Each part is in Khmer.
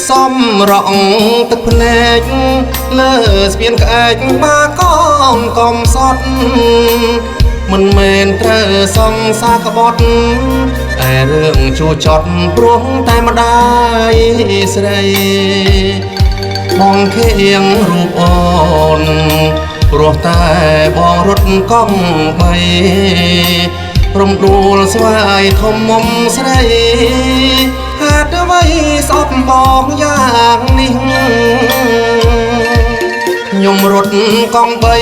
សំរងទឹកភ្នែកលើស្ពានក្អែកបាកងកំសត់មិនមែនត្រូវសងសាក្បត់តែរឿងជួចត់ព្រោះតែម្ដាយស្រីបងខៀងរូបអូនព្រោះតែបងរត់កង់បីរំដួលស្វាយធំមុំស្រីហេតុអ្វីស្អប់បងយ៉ាងនេះខ្ញុំរត់កង់បី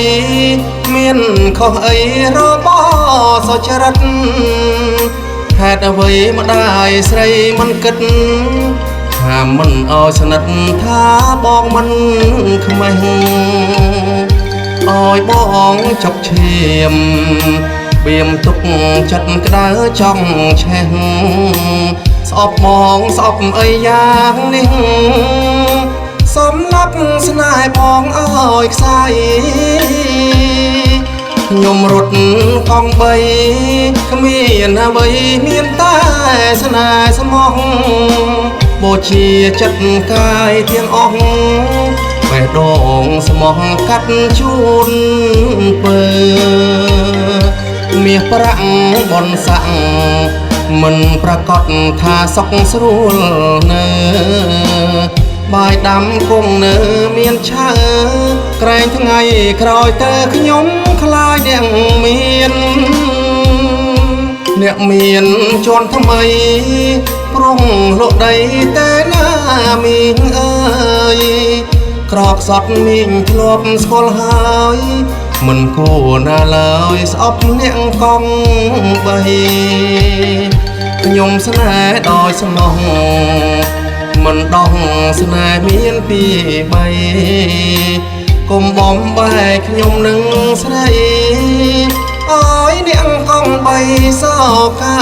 មានខុសអីរបស់សុចរិតហេតុអ្វីម្ដាយស្រីមិនគិតថាមិនអោយស្និទ្ធថាបងមិនខ្មេះអោយបងចុកឈាមបៀមទុកចិត្តក្តៅចង់ឆេះស្អប់បងស្អប់អីយ៉ាងនេះសំណាប់ស្នេហ៍បងអើយខ្សែខ្ញុំរត់កង់បីគ្មានអ្វីមានតែស្នេហ៍ស្មោះបូជាចិត្តកាយទាំងអស់បេះដូងស្មោះកាត់ជូនពើមាសប្រាក់បនស័កមិនប្រកាសថាសុខស្រួលនៅបាយដាំគង់នៅមានឆើក្រែងថ្ងៃក្រោយតើខ្ញុំខ្លាចអ្នកមានជាន់ថ្មីព្រោះលោកដីតែណាមីងអើយក្រកសត់មីងធ្លាប់ស្គាល់ហើយមិនគួរណាឡើយស្អប់អ្នកកង់បីខ្ញុំស្នេហ៍ដោយស្មោះមិនដោះស្នេហ៍មានពីបីកុំបំបែកខ្ញុំនឹងស្រីអើយអ្នកកង់បីសោកា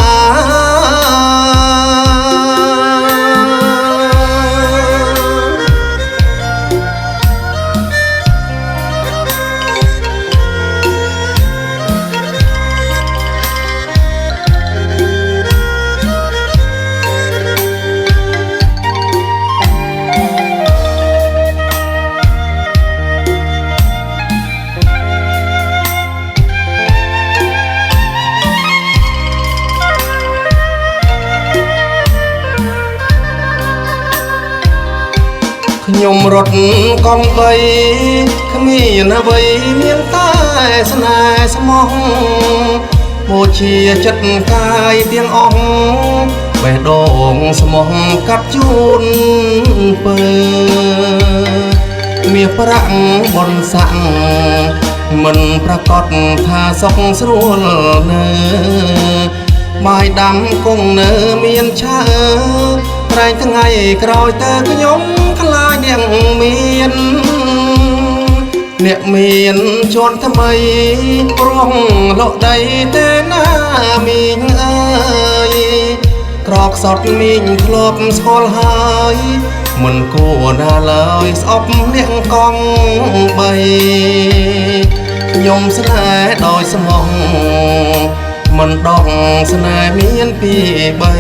ខ្ញុំរត់កង់បីគ្មានអ្វីមានតែស្នេហ៍ស្មោះបូជាចិត្តកាយទាំងអស់បេះដូងស្មោះកាត់ជូនពើមាសប្រាក់បនស័កមិនប្រកាសថាសុខស្រួលនៅបាយដាំគង់នៅមានឆើក្រែងថ្ងៃក្រោយតើខ្ញុំខ្លាចអ្នកមានជាន់ថ្មីព្រោះលោកដីទេណាមីងអើយក្រកសត់មីងធ្លាប់ស្គាល់ហើយមិនគួរណាឡើយស្អប់អ្នកកង់បីខ្ញុំស្នេហ៍ដោយស្មោះមិនដោះស្នេហ៍មានពីបី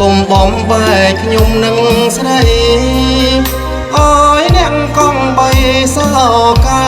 កុំបំបែកខ្ញុំនឹងស្រីអើយអ្នកកង់បីសោកា